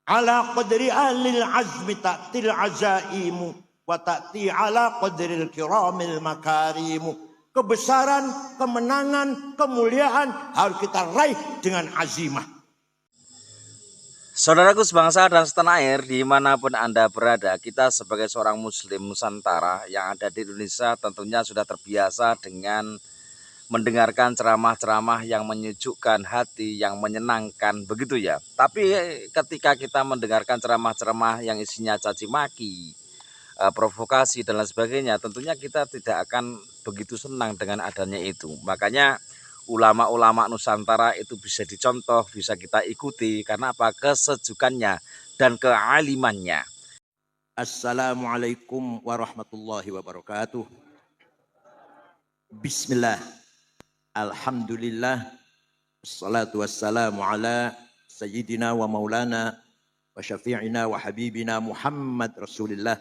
Ala qadri ahlil azmi ta'til azaimu wa ta'ti ala qadril kiramil makarimu. Kebesaran, kemenangan, kemuliaan harus kita raih dengan azimah. Saudaraku sebangsa dan setanah air, dimanapun Anda berada, kita sebagai seorang muslim Nusantara yang ada di Indonesia tentunya sudah terbiasa dengan mendengarkan ceramah-ceramah yang menyejukkan hati, yang menyenangkan, begitu ya. Tapi ketika kita mendengarkan ceramah-ceramah yang isinya caci maki, provokasi dan lain sebagainya, tentunya kita tidak akan begitu senang dengan adanya itu. Makanya ulama-ulama Nusantara itu bisa dicontoh, bisa kita ikuti karena apa? Kesejukannya dan kealimannya. Assalamualaikum warahmatullahi wabarakatuh. Bismillah. Alhamdulillah. Wassalatu wassalamu ala sayyidina wa maulana wa syafi'ina wa habibina Muhammad Rasulillah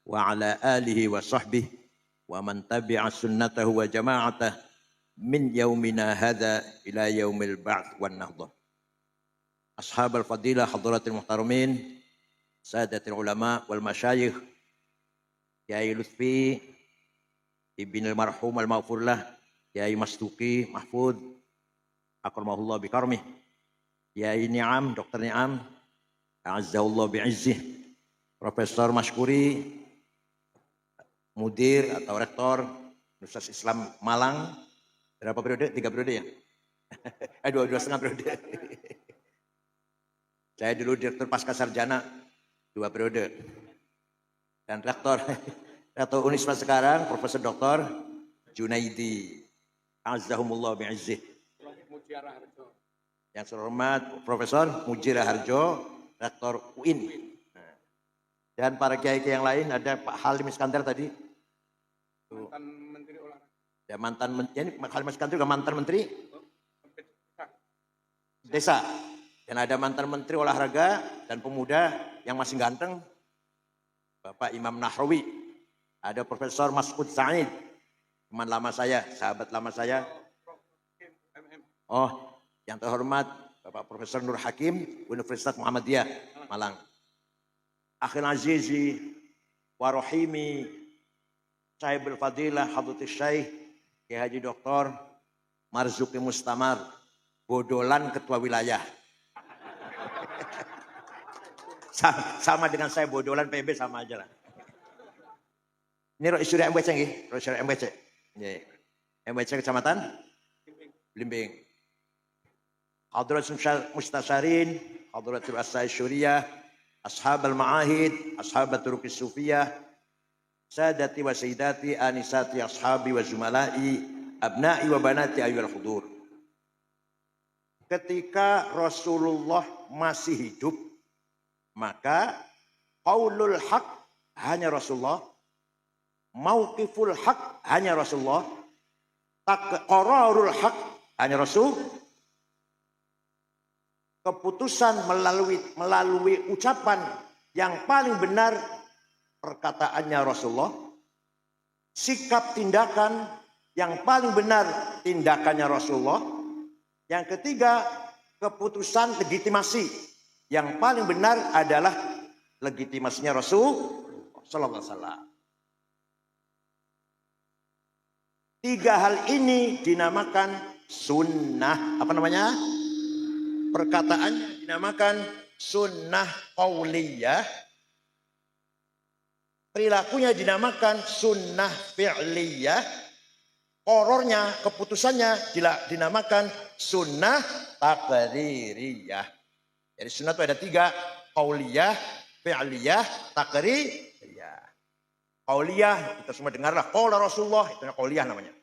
wa ala alihi wa sahbihi wa man tabi'a sunnatahu wa jama'atah min yaumina hadha ila yaumil ba'th wan nahdah. Ashabal fadilah hadratil muhtaramin, sadatil ulama wal masyayikh, Kiai Lutfi ibn al-marhum al-maghfurlah, Kiai Masduki Mahfud akramahullah bikarmih, Kiai Ni'am, Dr. Ni'am a'azzahullah bi'izzih, Profesor Masykuri, Mudir atau Rektor Universitas Islam Malang, berapa periode? 3 periode ya? 2,5 periode. Saya dulu Direktur Pasca Sarjana 2 periode. Dan Rektor Unisma sekarang Profesor Dr. Junaidi a'azzahumullah bi'izzih. Yang terhormat Profesor Mujira Harjo, Rektor UIN. Dan para kiai yang lain, ada Pak Halim Iskandar tadi. Mantan Menteri Olahraga. Ya, ini Halim Iskandar juga mantan Menteri Desa. Dan ada mantan Menteri Olahraga dan Pemuda yang masih ganteng, Bapak Imam Nahrawi. Ada Profesor Mas'ud Sa'id, teman lama saya, sahabat lama saya. Oh, yang terhormat Bapak Profesor Nur Hakim, Universitas Muhammadiyah, Malang. Akhil Azizi, Warohimi, Sahibul Fadilah, Hadratus Syekh, Kiai Haji Dr. Marzuki Mustamar, Bodolan Ketua Wilayah. Sama dengan saya Bodolan PB sama aja lah. Ini Rois Surya MBC nggih, Rois Surya MBC. Nggih. MBC Kecamatan Blimbing. Hadratul Mustasyarin, Hadratul Asai Syuriyah, Ashabul Ma'ahid, Ashabatul Ruqis Sufiyah, Sadati wa Sayyidati, Anisati, Ashabi wa Zumalai, Abna'i wa Banati ayyuhal hudur. Ketika Rasulullah masih hidup, maka qaulul haq hanya Rasulullah, mauqiful haq hanya Rasulullah, qararul haq hanya Rasul. Keputusan melalui ucapan yang paling benar perkataannya Rasulullah. Sikap tindakan yang paling benar tindakannya Rasulullah. Yang ketiga, keputusan legitimasi yang paling benar adalah legitimasinya Rasul sallallahu alaihi wasallam. 3 hal ini dinamakan sunnah. Apa namanya? Perkataannya dinamakan sunnah qauliyah. Perilakunya dinamakan sunnah fi'liyah. Qorornya, keputusannya dinamakan sunnah taqririyah. Jadi sunnah itu ada 3, qauliyah, fi'liyah, taqririyah. Qauliyah, kita semua dengarlah, qala Rasulullah, itu qauliyah namanya.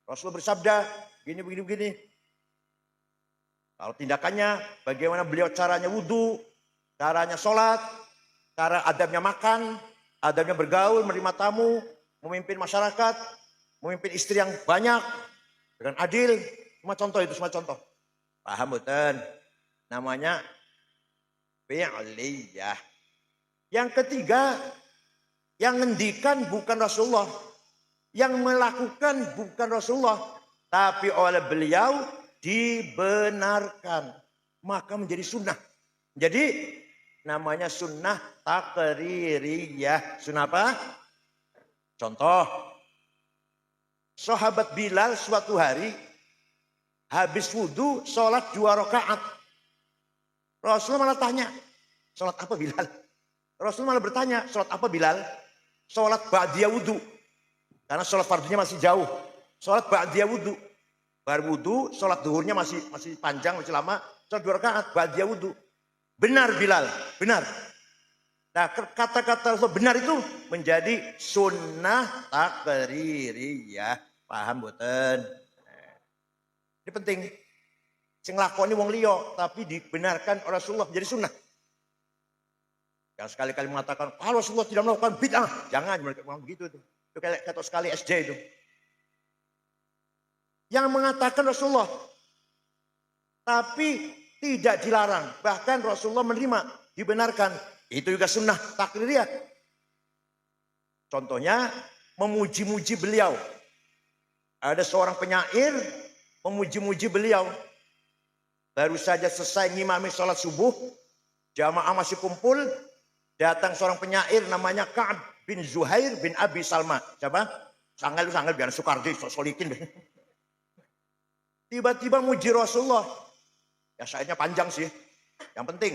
Rasulullah bersabda, begini. Kalau tindakannya, bagaimana beliau caranya wudu, caranya sholat, cara adabnya makan, adabnya bergaul, menerima tamu, memimpin masyarakat, memimpin istri yang banyak, dengan adil. Semua contoh itu, semua contoh. Paham betul? Namanya fi'liyah. Yang ketiga, yang ngendikan bukan Rasulullah. Yang melakukan bukan Rasulullah. Tapi oleh beliau dibenarkan. Maka menjadi sunnah. Jadi namanya sunnah taqririyah. Sunnah apa? Contoh, sahabat Bilal suatu hari habis wudhu sholat 2 rakaat. Rasulullah malah tanya, sholat apa Bilal? Rasulullah malah bertanya, sholat apa Bilal? Sholat ba'diyah wudhu. Karena sholat fardunya masih jauh. Sholat ba'diyah wudhu. Baru wudhu, sholat duhurnya masih panjang, masih lama. Sholat 2 rakaat, ba'diyah wudhu. Benar Bilal, benar. Nah kata-kata benar itu menjadi sunnah taqririyah. Paham boten? Ini penting. Sing lakoni wong liya tapi dibenarkan oleh Rasulullah menjadi sunnah. Yang sekali-kali mengatakan kalau Rasulullah tidak melakukan bid'ah, jangan begitu tuh. Itu kayak kata sekali SD itu. Yang mengatakan Rasulullah tapi tidak dilarang, bahkan Rasulullah menerima, dibenarkan. Itu juga sunnah taqririyah. Contohnya memuji-muji beliau. Ada seorang penyair memuji-muji beliau. Baru saja selesai ngimami sholat subuh, jamaah masih kumpul, datang seorang penyair namanya Ka'ab bin Zuhair bin Abi Salma. Siapa? Sangal biar Soekardi solikin. Tiba-tiba muji Rasulullah. Ya syairnya panjang sih. Yang penting,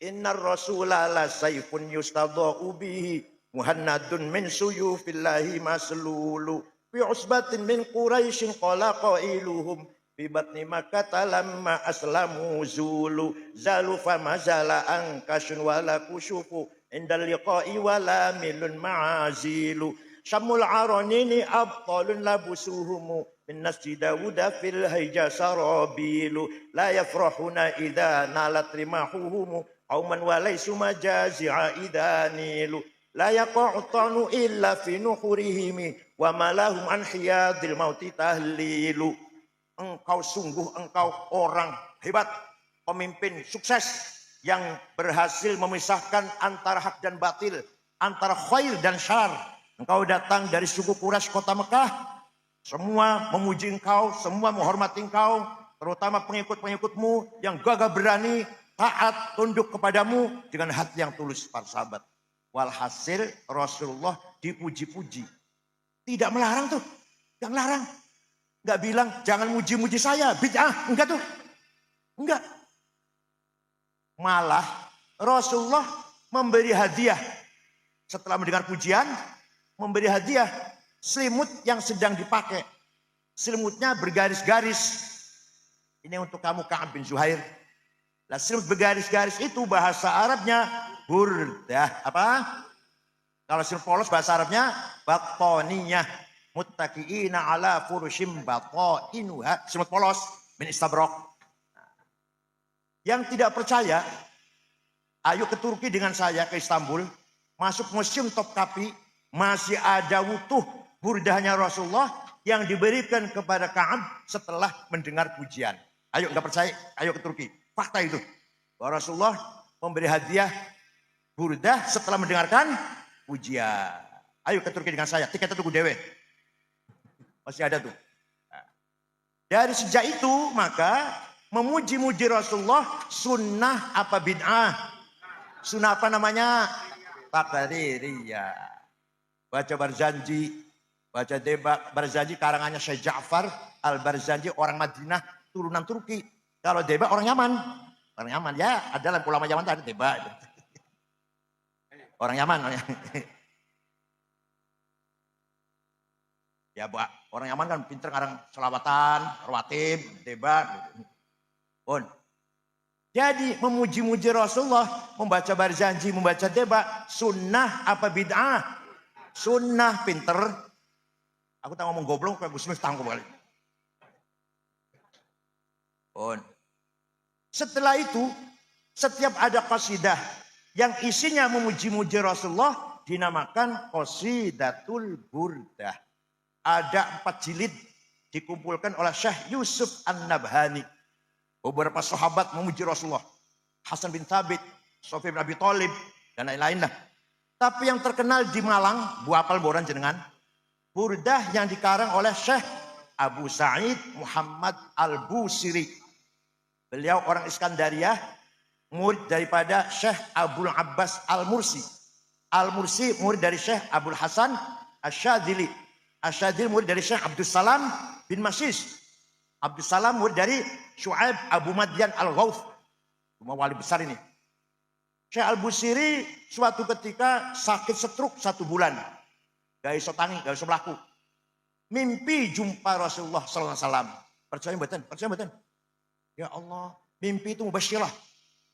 innar rasulah la sayfun yustadha'u bihi muhannadun min suyufillahi maslulu fi usbatin min quraisyin qala qailuhum fi batni makkah lamma aslamu zulu zalu famazala ankashun wala kushufu indal liqa'i wala milun ma'azilu syamul aranini abtalun labusuhumu min nasji dawuda fil hayja sarabilu la yafrahuna idha nalat rimahuhumu qauman walaysu majazi'a idha nilu la yaqa'utanu illa fi nuhurihimi wa malahum an hiyadil mauti tahlilu. Engkau sungguh engkau orang hebat, pemimpin sukses yang berhasil memisahkan antara hak dan batil, antara khair dan syar. Engkau datang dari suku Quraisy kota Mekah. Semua memuji engkau, semua menghormati engkau, terutama pengikut-pengikutmu yang gagah berani, taat, tunduk kepadamu dengan hati yang tulus para sahabat. Walhasil Rasulullah dipuji-puji. Tidak melarang tuh, yang larang. Enggak bilang jangan muji-muji saya, bid'ah, enggak tuh. Enggak. Malah Rasulullah memberi hadiah. Setelah mendengar pujian, memberi hadiah selimut yang sedang dipakai. Selimutnya bergaris-garis. Ini untuk kamu Ka'ab bin Zuhair. Nah, selimut bergaris-garis itu bahasa Arabnya burdah. Apa? Kalau selimut polos bahasa Arabnya batoniyah. Muttaqiina ala furushim batoinuha. Selimut polos min istabrok. Yang tidak percaya, ayo ke Turki dengan saya ke Istanbul. Masuk museum Topkapi. Masih ada utuh burdahnya Rasulullah yang diberikan kepada Ka'ab setelah mendengar pujian. Ayo nggak percaya, ayo ke Turki. Fakta itu. Bahwa Rasulullah memberi hadiah burdah setelah mendengarkan pujian. Ayo ke Turki dengan saya, tiketnya tunggu dewe. Masih ada tuh. Nah, dari sejak itu maka memuji-muji Rasulullah sunnah apa bid'ah? Sunnah apa namanya? Taqririyah. Baca Barzanji, baca Deba. Barzanji karangannya Syekh Ja'far Al-Barzanji, orang Madinah, turunan Turki. Kalau Deba orang Yaman. Orang Yaman ya, ada ulama Yaman ada Deba. Orang Yaman. Ya, orang Yaman kan pinter ngarang selawatan, rawatib, Deba. Pun. Jadi memuji-muji Rasulullah, membaca Barzanji, membaca Deba, sunnah apa bid'ah? Sunnah, pinter. Aku tak ngomong goblok, kayak Gusmus tangguh kali. Pun. Setelah itu, setiap ada qasidah yang isinya memuji-muji Rasulullah, dinamakan Qasidatul Burdah. Ada 4 jilid dikumpulkan oleh Syekh Yusuf An-Nabhani. Beberapa sahabat memuji Rasulullah. Hasan bin Thabit, Sofyan bin Abi Thalib, dan lain-lain lah. Tapi yang terkenal di Malang, Bu apal boran jenengan, burdah yang dikarang oleh Syekh Abu Sa'id Muhammad Al-Busiri. Beliau orang Iskandaria, murid daripada Syekh Abdul Abbas Al-Mursi. Al-Mursi murid dari Syekh Abdul Hasan Asyadzili. Asyadzili murid dari Syekh Abdul Salam bin Masis. Abdul Salam murid dari Syuaib Abu Madyan Al-Ghauth. Cuma wali besar ini. Syekh Al-Busiri suatu ketika sakit stroke 1 bulan. Gak iso tangi, gak iso melaku. Mimpi jumpa Rasulullah SAW. Percaya mboten? Percaya mboten? Ya Allah, mimpi itu mubasyirah.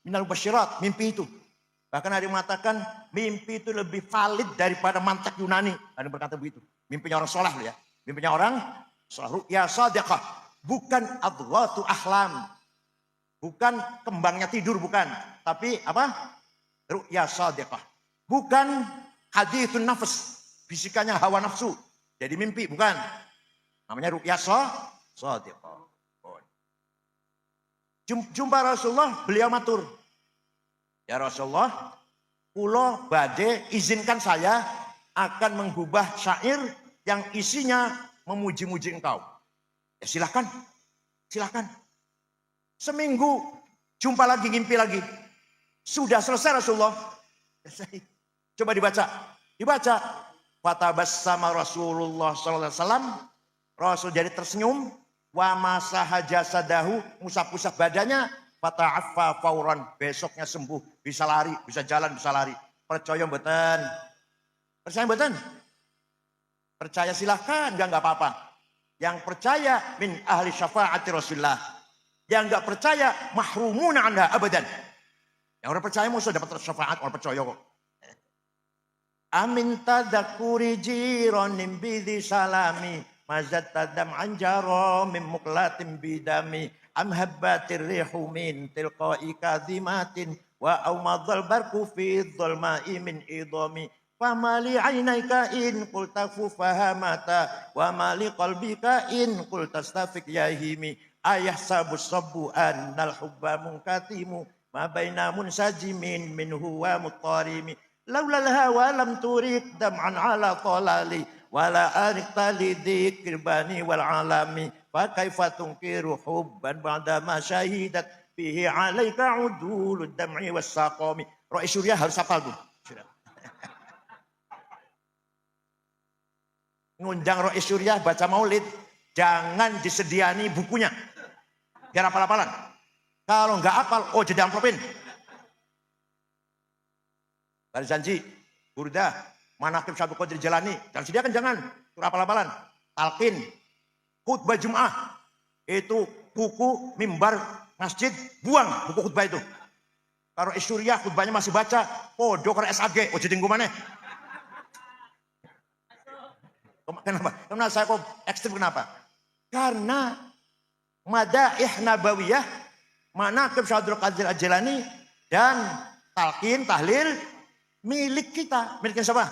Minal mubasyirat, mimpi itu. Bahkan ada yang mengatakan mimpi itu lebih valid daripada mantak Yunani. Ada yang berkata begitu. Mimpinya orang soleh ya. Mimpinya orang soleh. Ru'ya sadiqah. Bukan adghatu ahlam. Bukan kembangnya tidur, bukan. Tapi apa? Ru'ya sadiqah. Bukan hadithun nafs. Bisikannya hawa nafsu. Jadi mimpi, bukan. Namanya ru'ya sadiqah. Jumpa Rasulullah, beliau matur. Ya Rasulullah, kula badhe izinkan saya akan menggubah syair yang isinya memuji-muji engkau. Ya silakan, silakan. Seminggu jumpa lagi, ngimpi lagi. Sudah selesai Rasulullah. Coba dibaca. Dibaca. Fatabassama Rasulullah sallallahu alaihi wasallam. Rasul jadi tersenyum. Wa masaha jasadahu, musap-musap badannya. Fata'affa fauran, besoknya sembuh, bisa lari, bisa jalan, bisa lari. Percaya mboten? Percaya mboten? Percaya silahkan, enggak apa-apa. Yang percaya min ahli syafaati Rasulullah. Yang enggak percaya mahrumuna anda abadan. Yang orang percaya mau sudah dapat syafaat, orang percaya kok. Amin tadakuri jironim bidi salami. Mazat tadam anjaro mim muklatim bidami. Am habbatir rihu min tilqa'i kadhimatin wa awmadhal barku fi dhulma'i min idhami fama li 'ainaika in qulta fahamata wa ma li qalbika in qulta astafiq yahimi ayah sabus sabbu annal hubba munkatimu ma baina munsajimin minhu wa mutarimi laulal hawa lam turid dam'an ala talali wala arik tali dzikr bani wal alami fa kaifa tunkiru hubban ba'da ma syahidat bihi 'alaika 'udulud dam'i was saqami. Roh Suriah harus hafal tuh. Ngundang Roh Suriah baca maulid, jangan disediani bukunya. Biar hafal-hafalan. Kalau enggak hafal, oh jadi amplopin. Dari janji, Burdah, Manaqib Syaikhul Qadir Jilani, jangan sediakan, jangan. Surah hafal-hafalan. Talqin, khutbah Jum'ah, itu buku mimbar masjid, buang buku khutbah itu. Kalau Suriah khutbahnya masih baca, podo kalau SAG, oh jadi mana? Kenapa? Karena saya kok ekstrim, kenapa? Karena Madaih Nabawiyah, Manaqib Syaikhul Qadir Jilani, dan talqin, tahlil, milik kita. Milik siapa?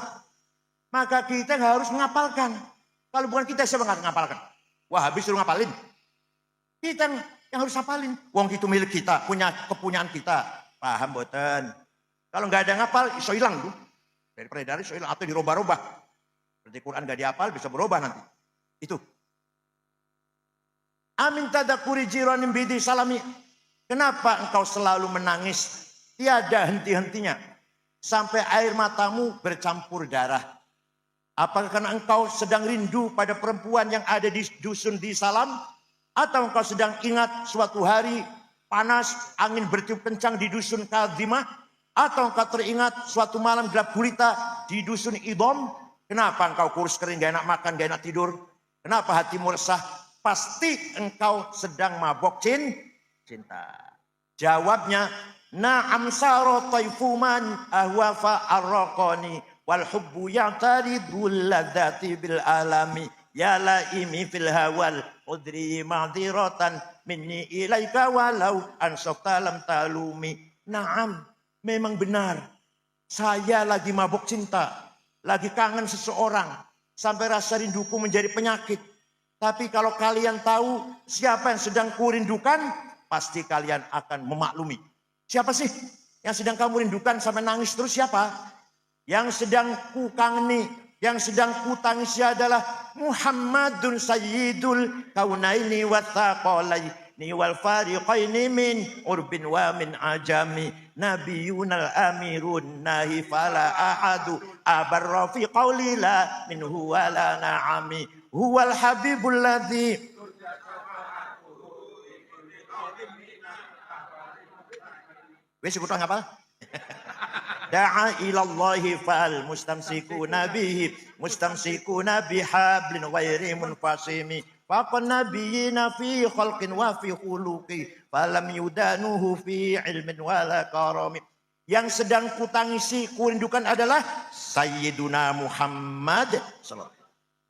Maka kita harus menghafalkan. Kalau bukan kita, siapa yang ngapalkan? Wah, habis suruh ngapalin. Kita yang harus hafalin. Wong itu milik kita, punya kepunyaan kita. Paham boten? Kalau nggak ada ngapal, iso hilang tuh. Dari peredaran iso hilang atau dirubah-rubah. Berarti Quran nggak dihafal, bisa berubah nanti. Itu. Amin tadakuri jiranim bidi salami. Kenapa engkau selalu menangis? Tiada henti-hentinya. Sampai air matamu bercampur darah. Apakah karena engkau sedang rindu pada perempuan yang ada di dusun di Salam? Atau engkau sedang ingat suatu hari panas, angin bertiup kencang di dusun Kadhimah? Atau engkau teringat suatu malam gelap gulita di dusun Idham? Kenapa engkau kurus kering, gak enak makan, gak enak tidur? Kenapa hatimu resah? Pasti engkau sedang mabok cinta. Jawabnya, na'am saro taifuman ahwafa arraqani. Wal hubbu ya'taridul ladzati bil alami ya laimi fil hawal udri ma'diratan minni ilaika walau ansafta lam talumi. Naam, memang benar. Saya lagi mabuk cinta, lagi kangen seseorang sampai rasa rinduku menjadi penyakit. Tapi kalau kalian tahu siapa yang sedang kurindukan, pasti kalian akan memaklumi. Siapa sih yang sedang kamu rindukan sampai nangis terus? Siapa? Yang sedang ku kangeni, yang sedang ku tangisi adalah Muhammadun Sayyidul Kaunaini wa Thaqalai. ni wal fariqaini min urbin wa min ajami nabiyunal amirun nahi fala ahadu abarra fi qawli la minhu wala na'ami huwal habibul ladzi wis kutang apa da'a ilallahi fal mustamsikuna bihi mustamsikuna bihablin ghairi munfasimi faqan nabiyina fi khalqin wa fi khuluqi falam yudanuhu fi ilmin wala karami. Yang sedang kutangisi kurindukan adalah Sayyiduna Muhammad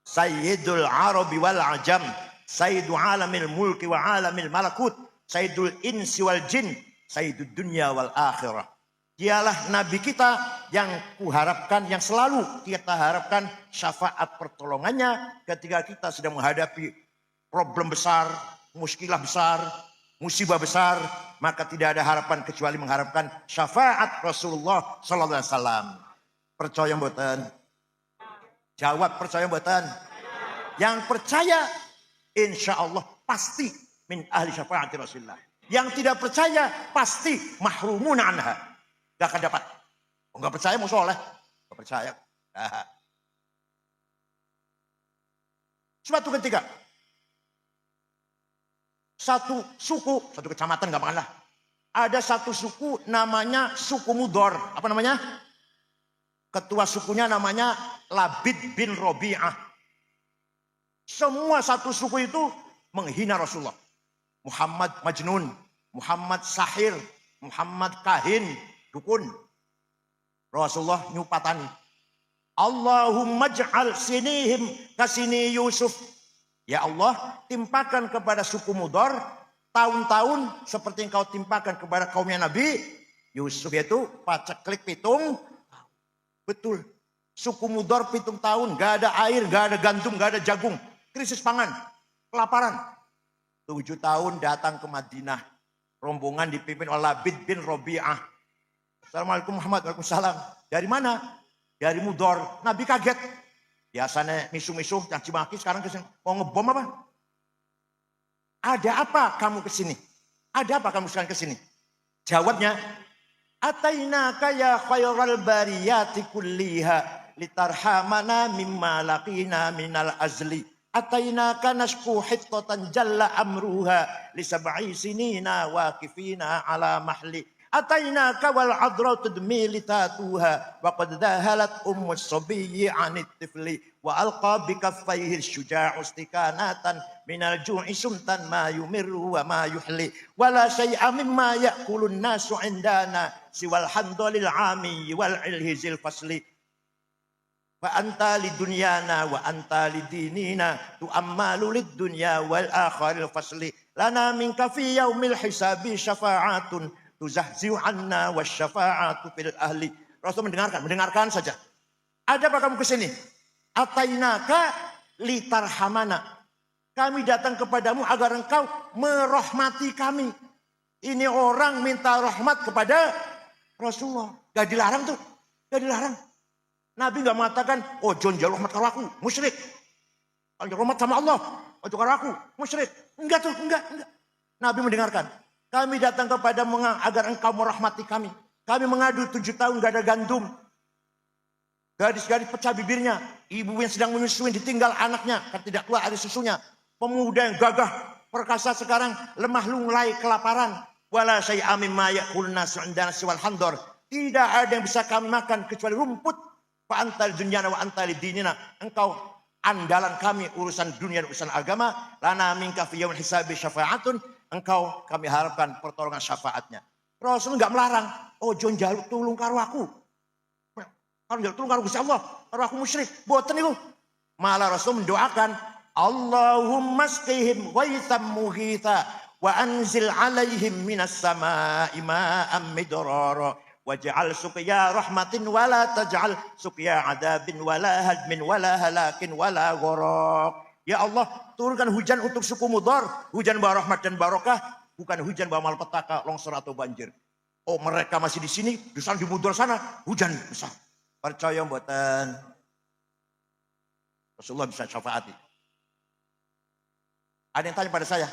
Sayyidul Arabi wal Ajam Sayyidu alamil mulki wa alamil malakut Sayyidul insi wal jin Sayyidud dunya wal akhirah. Dialah Nabi kita yang kuharapkan, yang selalu kita harapkan syafaat pertolongannya ketika kita sedang menghadapi problem besar, muskilah besar, musibah besar, maka tidak ada harapan kecuali mengharapkan syafaat Rasulullah sallallahu alaihi wasallam. Percaya mboten? Jawab percaya mboten? Yang percaya insyaallah pasti min ahli syafaat Rasulullah. Yang tidak percaya pasti mahrumun anha. Gak akan dapat. Oh, gak percaya mau soleh. Gak percaya. Nah. Suatu ketika. Satu suku, satu kecamatan gampang lah. Ada satu suku namanya suku Mudor. Apa namanya? Ketua sukunya namanya Labid bin Robi'ah. Semua satu suku itu menghina Rasulullah. Muhammad Majnun, Muhammad Sahir, Muhammad Kahin, dukun. Rasulullah nyupatani. Allahumma ja'al sinihim kasini Yusuf. Ya Allah, timpakan kepada suku Mudor tahun-tahun seperti engkau timpakan kepada kaumnya Nabi Yusuf, yaitu paceklik pitung. Betul. Suku Mudor pitung tahun, gak ada air, gak ada gandum, gak ada jagung. Krisis pangan, kelaparan. 7 tahun datang ke Madinah. Rombongan dipimpin oleh Labid bin Robi'ah. Assalamualaikum Muhammad, waalaikumsalam. Dari mana? Dari Mudor. Nabi kaget. Biasanya misuh-misuh, caci maki, sekarang kesini. Mau ngebom apa? Ada apa kamu kesini? Ada apa kamu sekarang kesini? Jawabnya, Atainaka ya khairal bariyati kulliha litarhamana mimma laqina minal azli. Atainaka nashku hittatan jalla amruha li sab'i sinina waqifina ala mahli. Atainaka wal adra tudmi litatuha wa qad dhahalat ummu as-sabiyyi 'anit tifli wa alqa bi kaffayhi syuja'u istikanatan minal ju'i sumtan ma yumirru wa ma yuhli wa la shay'a mimma ya'kulun nasu 'indana siwal handalil 'ami wal ilhizil fasli wa anta lidunyana wa anta lidinina tu'ammalu lid-dunya wal akhiril fasli lana minka fi yaumil hisabi syafa'atun tuzahzi'u anna wasyafa'atu fil ahli. Rasul mendengarkan saja. Ada apa kamu ke sini? Atainaka litarhamana. Kami datang kepadamu agar engkau merahmati kami. Ini orang minta rahmat kepada Rasulullah. Gak dilarang tuh. Gak dilarang. Nabi gak mengatakan, oh John jalur rahmat karo aku, musyrik. Kalau rahmat sama Allah, ojo karo aku, musyrik. Enggak tuh, enggak. Nabi mendengarkan. Kami datang kepada agar engkau merahmati kami. Kami mengadu 7 tahun gak ada gandum. Gadis-gadis pecah bibirnya. Ibu yang sedang menyusui ditinggal anaknya. Karena tidak keluar air susunya. Pemuda yang gagah perkasa sekarang lemah lunglai kelaparan. Wala syai'a mimma ya'kulun nasu 'indana siwal handor. Tidak ada yang bisa kami makan kecuali rumput. Fa antal dunyana wa antal dinina. Engkau andalan kami urusan dunia dan urusan agama. Lana minka fi yaumil hisabi syafa'atun. Engkau kami harapkan pertolongan syafaatnya. Rasul enggak melarang. Oh John jaluk tulung karo aku. Kalau jaluk tulung karo Gusti Allah, karo aku musyrik. Boten niku. Malah Rasul mendoakan, Allahumma asqihim ghaitsan mughitha wa anzil alaihim minas samaa'i ma'an midrara waj'al suqya rahmatin wala taj'al suqya adabin wala hadmin wala halakin wala gharaq. Ya Allah, turunkan hujan untuk suku Mudor. Hujan bawa rahmat dan barokah. Bukan hujan bawa malapetaka, longsor atau banjir. Oh mereka masih di sini. Di sana di Mudor sana. Hujan besar. Percaya mboten? Rasulullah bisa syafaati. Ada yang tanya pada saya.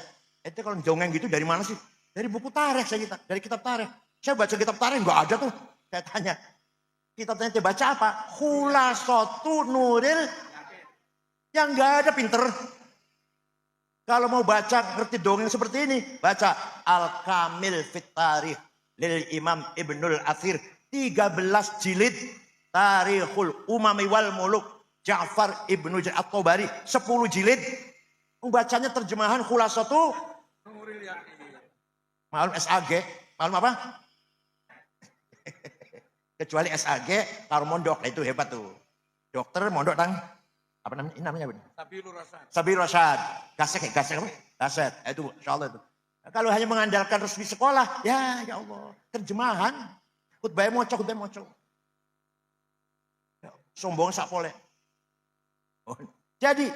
Itu kalau dongeng gitu dari mana sih? Dari buku tarikh saya dari kitab tarikh. Saya baca kitab tarikh nggak ada tuh. Saya tanya, kitabnya dia baca apa? Khulasatul Nuril. Yang nggak ada pinter. Kalau mau baca ngerti dongeng seperti ini, baca Al-Kamil Fit Tarikh lil Imam Ibnul Athir, 13 jilid Tarikhul Umami wal Muluk Ja'far Ibnu At-Tabari, 10 jilid. Membacanya terjemahan Khulasatul Malum SAG, malum apa? Kecuali SAG, kalau mondok itu hebat tuh. Dokter mondok tang apa namanya? Sabilur Rasyad. Gasek apa? Gaset. Itu insyaallah itu. Nah, kalau hanya mengandalkan resmi sekolah, ya Allah, terjemahan khutbah moco. Ya, sombong sak pole. Jadi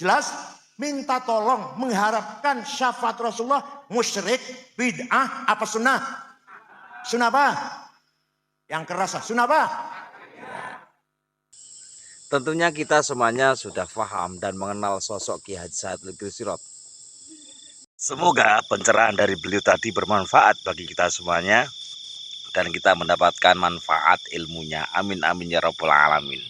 jelas minta tolong mengharapkan syafaat Rasulullah, musyrik, bid'ah, apa sunnah? Sunnah apa? Yang keras, sunnah apa? Tentunya kita semuanya sudah paham dan mengenal sosok Ki Haji Said Akil Sirot. Semoga pencerahan dari beliau tadi bermanfaat bagi kita semuanya dan kita mendapatkan manfaat ilmunya. Amin amin ya rabbal alamin.